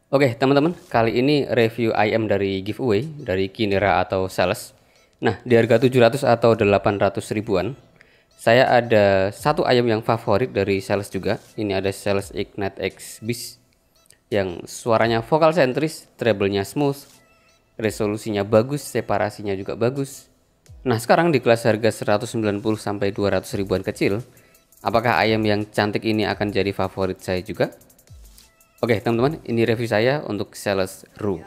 Oke, teman-teman, kali ini review ayam dari giveaway dari Kinera atau Sales. Nah, di harga 700 atau 800 ribuan, saya ada satu ayam yang favorit dari Sales juga. Ini ada Sales Ignite X Beast yang suaranya vokal sentris, treble-nya smooth, resolusinya bagus, separasinya juga bagus. Nah, sekarang di kelas harga 190 sampai 200 ribuan kecil, apakah ayam yang cantik ini akan jadi favorit saya juga? Oke teman-teman, ini review saya untuk Sales Roux.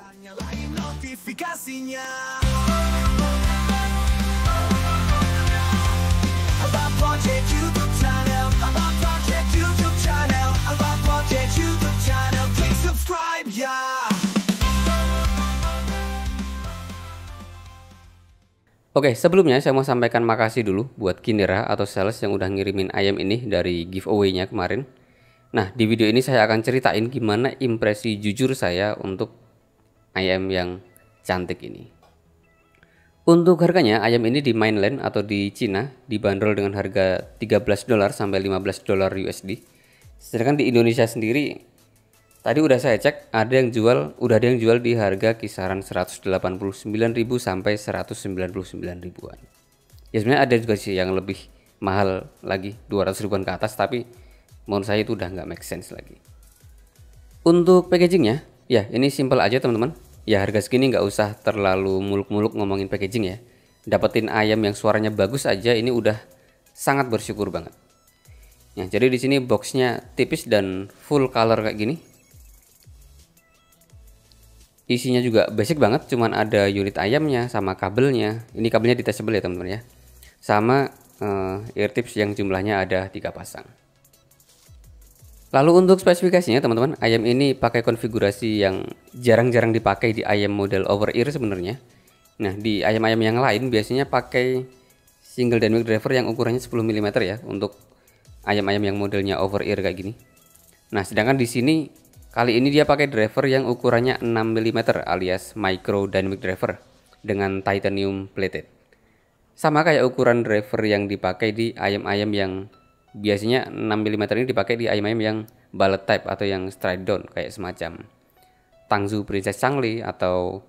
Oke, sebelumnya saya mau sampaikan makasih dulu buat Kinera atau Sales yang udah ngirimin ayam ini dari giveaway-nya kemarin. Nah, di video ini saya akan ceritain gimana impresi jujur saya untuk ayam yang cantik ini. Untuk harganya, ayam ini di mainland atau di Cina dibanderol dengan harga $13 sampai $15 USD. Sedangkan di Indonesia sendiri tadi udah saya cek udah ada yang jual di harga kisaran 189.000 sampai 199 ribuan. Ya sebenarnya ada juga sih yang lebih mahal lagi, 200 ribuan ke atas, tapi menurut saya itu udah nggak make sense lagi. Untuk packagingnya, ya ini simple aja teman-teman. Ya harga segini nggak usah terlalu muluk-muluk ngomongin packaging ya. Dapetin ayam yang suaranya bagus aja ini udah sangat bersyukur banget. Ya, jadi di sini boxnya tipis dan full color kayak gini. Isinya juga basic banget, cuman ada unit ayamnya sama kabelnya. Ini kabelnya detachable ya teman-teman ya. Sama ear tips yang jumlahnya ada 3 pasang. Lalu untuk spesifikasinya teman-teman, ayam ini pakai konfigurasi yang jarang-jarang dipakai di ayam model over ear sebenarnya. Nah, di ayam-ayam yang lain biasanya pakai single dynamic driver yang ukurannya 10 mm ya untuk ayam-ayam yang modelnya over ear kayak gini. Nah, sedangkan di sini kali ini dia pakai driver yang ukurannya 6 mm alias micro dynamic driver dengan titanium plated. Sama kayak ukuran driver yang dipakai di ayam-ayam yang biasanya 6 mm ini dipakai di ayam-ayam yang bullet type atau yang straight down kayak semacam Tangzu Princess Changli atau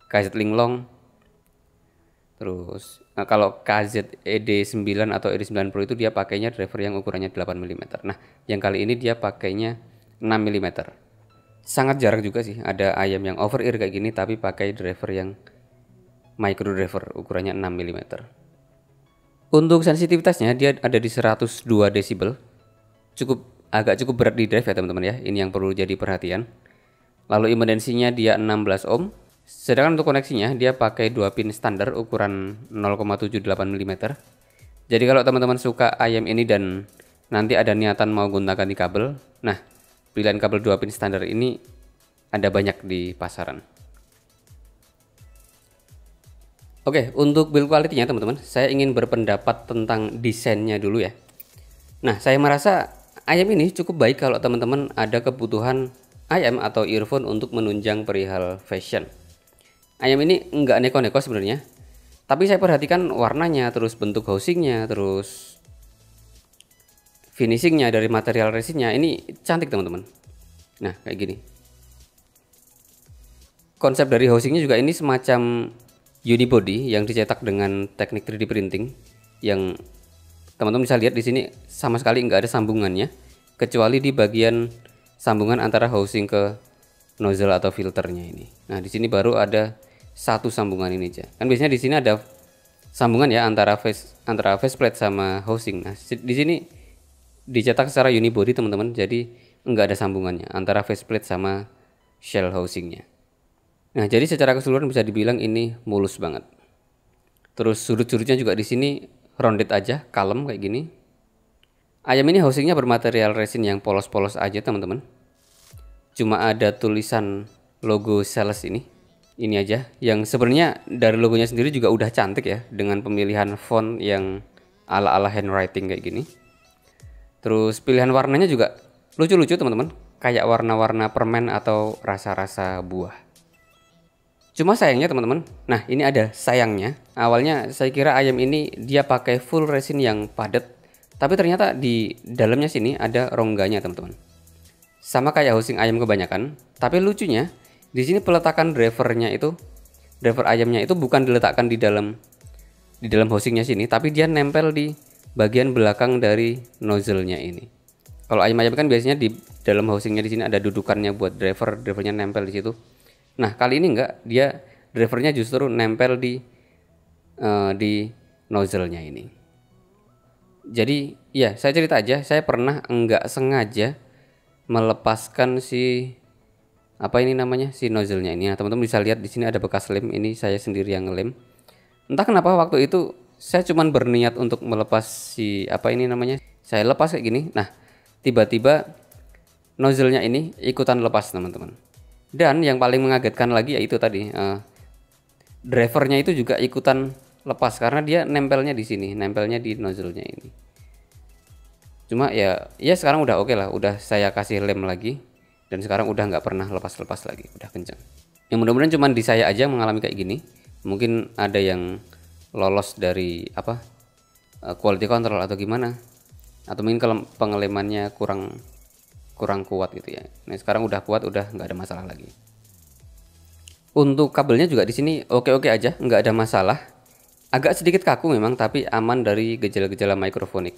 KZ Linglong. Terus kalau KZ ED9 atau ED9 Pro itu dia pakainya driver yang ukurannya 8 mm. Nah, yang kali ini dia pakainya 6 mm. Sangat jarang juga sih ada ayam yang over ear kayak gini tapi pakai driver yang micro driver ukurannya 6 mm. Untuk sensitivitasnya dia ada di 102 desibel. Agak cukup berat di drive ya teman-teman ya. Ini yang perlu jadi perhatian. Lalu impedansinya dia 16 ohm. Sedangkan untuk koneksinya dia pakai 2 pin standar ukuran 0,78 mm. Jadi kalau teman-teman suka ayam ini dan nanti ada niatan mau gunakan di kabel, nah pilihan kabel 2 pin standar ini ada banyak di pasaran. Oke, untuk build quality-nya teman-teman, saya ingin berpendapat tentang desainnya dulu ya. Nah, saya merasa ayam ini cukup baik kalau teman-teman ada kebutuhan ayam atau earphone untuk menunjang perihal fashion. Ayam ini enggak neko-neko sebenarnya, tapi saya perhatikan warnanya, terus bentuk housingnya, terus finishingnya dari material resinnya, ini cantik teman-teman. Nah, kayak gini. Konsep dari housingnya juga ini semacam unibody yang dicetak dengan teknik 3D printing yang teman-teman bisa lihat di sini sama sekali nggak ada sambungannya kecuali di bagian sambungan antara housing ke nozzle atau filternya ini. Nah, di sini baru ada satu sambungan ini aja. Kan biasanya di sini ada sambungan ya antara faceplate sama housing. Nah, di sini dicetak secara unibody teman-teman, jadi nggak ada sambungannya antara faceplate sama shell housingnya. Nah, jadi secara keseluruhan bisa dibilang ini mulus banget. Terus sudut-sudutnya juga di sini rounded aja, kalem kayak gini. Ayam ini housingnya bermaterial resin yang polos-polos aja teman-teman. Cuma ada tulisan logo Sales ini aja. Yang sebenarnya dari logonya sendiri juga udah cantik ya, dengan pemilihan font yang ala-ala handwriting kayak gini. Terus pilihan warnanya juga lucu-lucu teman-teman, kayak warna-warna permen atau rasa-rasa buah. Cuma sayangnya teman-teman, nah ini ada sayangnya. Awalnya saya kira ayam ini dia pakai full resin yang padat, tapi ternyata di dalamnya sini ada rongganya teman-teman. sama kayak housing ayam kebanyakan. Tapi lucunya di sini peletakan driver ayamnya itu bukan diletakkan di dalam housingnya sini, tapi dia nempel di bagian belakang dari nozzle-nya ini. Kalau ayam-ayam kan biasanya di dalam housingnya di sini ada dudukannya buat drivernya nempel di situ. Nah, kali ini enggak, dia drivernya justru nempel di nozzle-nya ini. Jadi, ya, saya cerita aja, saya pernah enggak sengaja melepaskan si nozzle-nya ini. Nah, teman-teman bisa lihat di sini ada bekas lem, ini saya sendiri yang ngelem. Entah kenapa waktu itu saya cuman berniat untuk melepas saya lepas kayak gini. Nah, tiba-tiba nozzle-nya ini ikutan lepas, teman-teman. Dan yang paling mengagetkan lagi yaitu tadi drivernya itu juga ikutan lepas karena dia nempelnya di sini, nempelnya di nozzle-nya ini. Cuma ya sekarang udah oke lah, udah saya kasih lem lagi dan sekarang udah nggak pernah lepas-lepas lagi, udah kencang. Yang mudah-mudahan cuman di saya aja mengalami kayak gini. Mungkin ada yang lolos dari quality control atau gimana, atau mungkin kalau pengelemannya kurang kuat gitu ya. Nah, sekarang udah kuat, udah nggak ada masalah lagi. Untuk kabelnya juga di sini oke-oke aja, nggak ada masalah. Agak sedikit kaku memang, tapi aman dari gejala-gejala mikrofonik.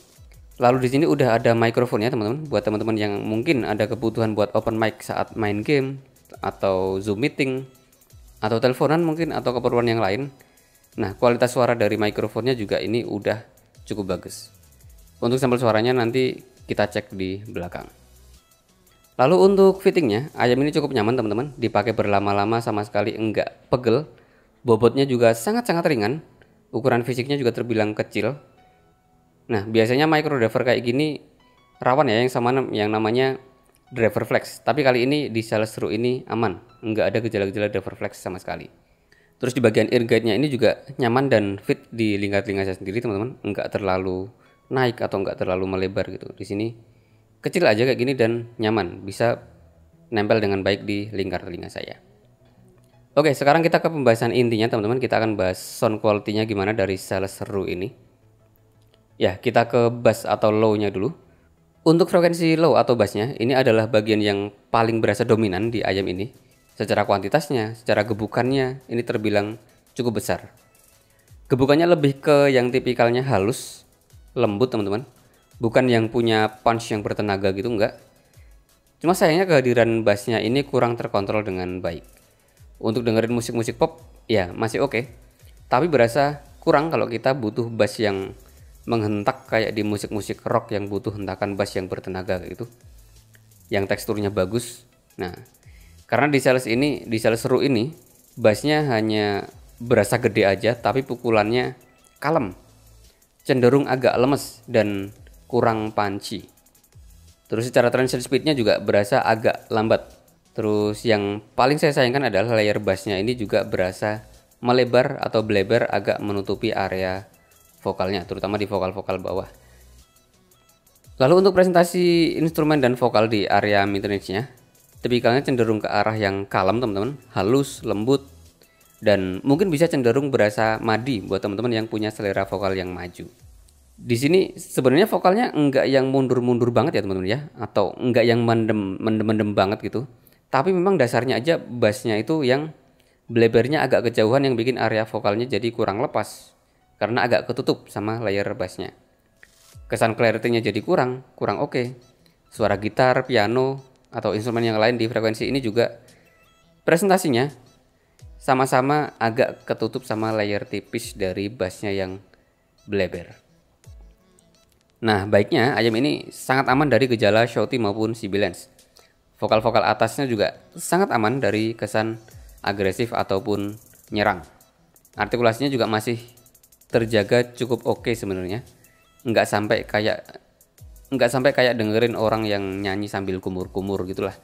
Lalu di sini udah ada mikrofonnya, teman-teman. Buat teman-teman yang mungkin ada kebutuhan buat open mic saat main game atau Zoom meeting atau teleponan mungkin atau keperluan yang lain. Nah, kualitas suara dari mikrofonnya juga ini udah cukup bagus. Untuk sampel suaranya nanti kita cek di belakang. Lalu untuk fittingnya, ayam ini cukup nyaman, teman-teman. Dipakai berlama-lama sama sekali enggak pegel. Bobotnya juga sangat-sangat ringan. Ukuran fisiknya juga terbilang kecil. Nah, biasanya micro driver kayak gini rawan ya yang namanya driver flex. Tapi kali ini di Sales Ru ini aman, enggak ada gejala-gejala driver flex sama sekali. Terus di bagian ear guide-nya ini juga nyaman dan fit di lingkar telinga saya sendiri, teman-teman. Enggak terlalu naik atau enggak terlalu melebar gitu. Di sini kecil aja kayak gini dan nyaman, bisa nempel dengan baik di lingkar telinga saya. Oke, sekarang kita ke pembahasan intinya, teman-teman. Kita akan bahas sound quality-nya gimana dari Sales Ru ini. Ya, kita ke bass atau low-nya dulu. Untuk frekuensi low atau bassnya, ini adalah bagian yang paling berasa dominan di ayam ini. Secara kuantitasnya, secara gebukannya, ini terbilang cukup besar. Gebukannya lebih ke yang tipikalnya halus, lembut, teman-teman. Bukan yang punya punch yang bertenaga gitu, enggak. Cuma sayangnya kehadiran bassnya ini kurang terkontrol dengan baik. Untuk dengerin musik-musik pop, ya masih oke. Tapi berasa kurang kalau kita butuh bass yang menghentak kayak di musik-musik rock yang butuh hentakan bass yang bertenaga gitu. Yang teksturnya bagus. Nah, karena di Sales Ru ini bassnya hanya berasa gede aja, tapi pukulannya kalem, cenderung agak lemes dan kurang punchy. Terus secara transition speednya juga berasa agak lambat. Terus yang paling saya sayangkan adalah layer bassnya ini juga berasa melebar atau bleber agak menutupi area vokalnya, terutama di vokal-vokal bawah. Lalu untuk presentasi instrumen dan vokal di area mid-range-nya, tipikalnya cenderung ke arah yang kalem, teman-teman, halus, lembut, dan mungkin bisa cenderung berasa madi buat teman-teman yang punya selera vokal yang maju. Di sini sebenarnya vokalnya enggak yang mundur-mundur banget ya, teman-teman ya, atau enggak yang mendem banget gitu. Tapi memang dasarnya aja bassnya itu yang blebernya agak kejauhan yang bikin area vokalnya jadi kurang lepas karena agak ketutup sama layer bassnya. Kesan clarity-nya jadi kurang oke. Suara gitar, piano, atau instrumen yang lain di frekuensi ini juga presentasinya sama-sama agak ketutup sama layer tipis dari bassnya yang bleber. Nah, baiknya ayam ini sangat aman dari gejala shouty maupun sibilance. Vokal-vokal atasnya juga sangat aman dari kesan agresif ataupun nyerang. Artikulasinya juga masih terjaga cukup oke sebenarnya. Nggak sampai kayak dengerin orang yang nyanyi sambil kumur-kumur gitulah.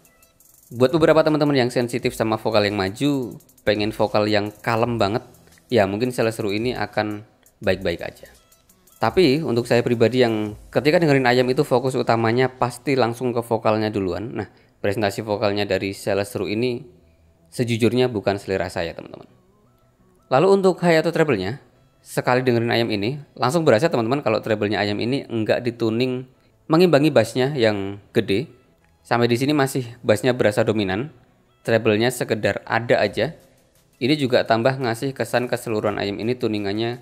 Buat beberapa teman-teman yang sensitif sama vokal yang maju, pengen vokal yang kalem banget, ya mungkin Sales Ru ini akan baik-baik aja. Tapi untuk saya pribadi yang ketika dengerin ayam itu fokus utamanya pasti langsung ke vokalnya duluan. Nah, presentasi vokalnya dari Sales Ru ini sejujurnya bukan selera saya, teman-teman. Lalu untuk high atau treble-nya, sekali dengerin ayam ini langsung berasa teman-teman kalau treble-nya ayam ini enggak dituning mengimbangi bassnya yang gede, Sampai di sini masih bassnya berasa dominan, treble-nya sekedar ada aja. Ini juga tambah ngasih kesan keseluruhan ayam ini tuningannya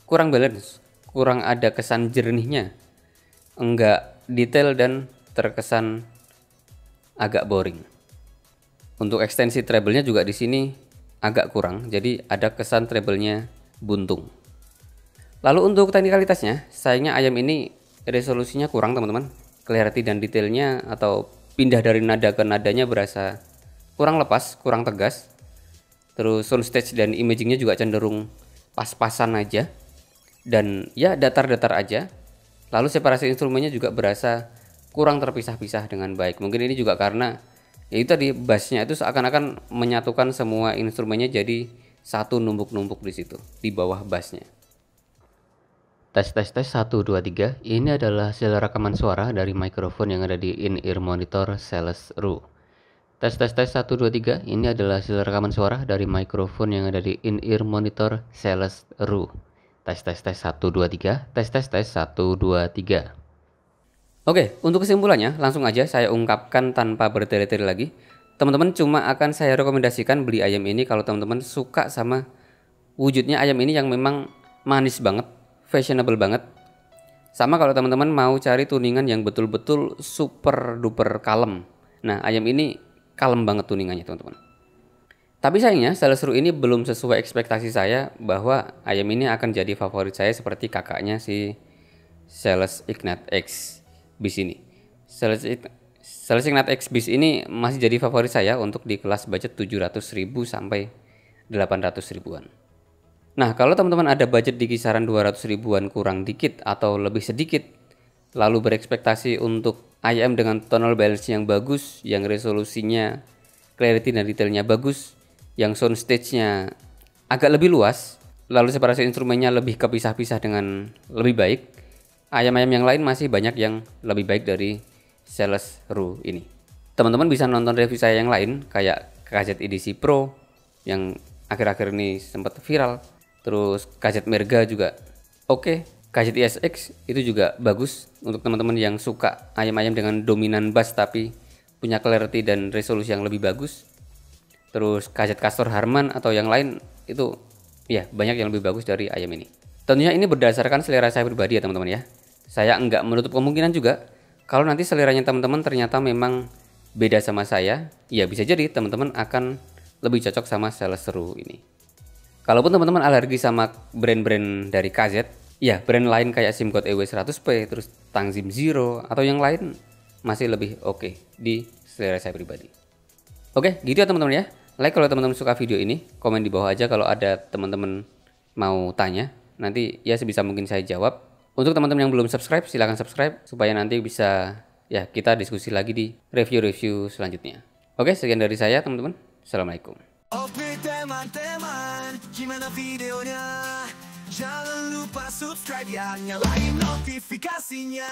kurang balance, kurang ada kesan jernihnya, enggak detail dan terkesan agak boring. Untuk ekstensi treble-nya juga di sini agak kurang, jadi ada kesan treble-nya buntung. Lalu untuk teknikalitasnya, sayangnya ayam ini resolusinya kurang teman-teman. Clarity dan detailnya atau pindah dari nada ke nadanya berasa kurang lepas, kurang tegas. Terus soundstage dan imagingnya juga cenderung pas-pasan aja. Dan ya datar-datar aja. Lalu separasi instrumennya juga berasa kurang terpisah-pisah dengan baik. Mungkin ini juga karena ya itu tadi bassnya itu seakan-akan menyatukan semua instrumennya jadi satu numpuk-numpuk di situ di bawah bassnya. Tes 1 2 3. Ini adalah hasil rekaman suara dari mikrofon yang ada di in-ear monitor Sales ROO. Tes 1 2 3. Ini adalah hasil rekaman suara dari mikrofon yang ada di in-ear monitor Sales ROO. Tes 1 2 3. Tes 1 2 3. Oke, untuk kesimpulannya langsung aja saya ungkapkan tanpa bertele-tele lagi. Teman-teman cuma akan saya rekomendasikan beli ayam ini kalau teman-teman suka sama wujudnya ayam ini yang memang manis banget, fashionable banget. Sama kalau teman-teman mau cari tuningan yang betul-betul super duper kalem. Nah, ayam ini kalem banget tuningannya teman-teman. Tapi sayangnya Sales ROO ini belum sesuai ekspektasi saya bahwa ayam ini akan jadi favorit saya seperti kakaknya si Sales Ignat X Bis ini. Sales Ignat X Bis ini masih jadi favorit saya untuk di kelas budget 700.000 sampai 800 ribuan. Nah, kalau teman-teman ada budget di kisaran 200 ribuan kurang dikit atau lebih sedikit, lalu berekspektasi untuk ayam dengan tonal balance yang bagus, yang resolusinya, clarity dan detailnya bagus, yang soundstage-nya agak lebih luas, lalu separasi instrumennya lebih kepisah-pisah dengan lebih baik, ayam-ayam yang lain masih banyak yang lebih baik dari Sales ROO ini. Teman-teman bisa nonton review saya yang lain, kayak KZ edisi Pro, yang akhir-akhir ini sempat viral. Terus KZ Merga juga oke. KZ ISX itu juga bagus untuk teman-teman yang suka ayam-ayam dengan dominan bass tapi punya clarity dan resolusi yang lebih bagus. Terus KZ Castor Harman atau yang lain itu ya banyak yang lebih bagus dari ayam ini. Tentunya ini berdasarkan selera saya pribadi ya teman-teman ya. Saya enggak menutup kemungkinan juga kalau nanti seleranya teman-teman ternyata memang beda sama saya, ya bisa jadi teman-teman akan lebih cocok sama Sales ROO ini. Kalaupun teman-teman alergi sama brand-brand dari KZ, ya brand lain kayak SIMGOT EW100P, terus Tangzim Zero, atau yang lain masih lebih oke di selera saya pribadi. Oke, gitu ya teman-teman ya. Like kalau teman-teman suka video ini, komen di bawah aja kalau ada teman-teman mau tanya. Nanti ya sebisa mungkin saya jawab. Untuk teman-teman yang belum subscribe, silahkan subscribe supaya nanti bisa ya kita diskusi lagi di review-review selanjutnya. Oke, sekian dari saya teman-teman. Assalamualaikum. Oke teman-teman, gimana videonya? Jangan lupa subscribe ya, nyalain notifikasinya.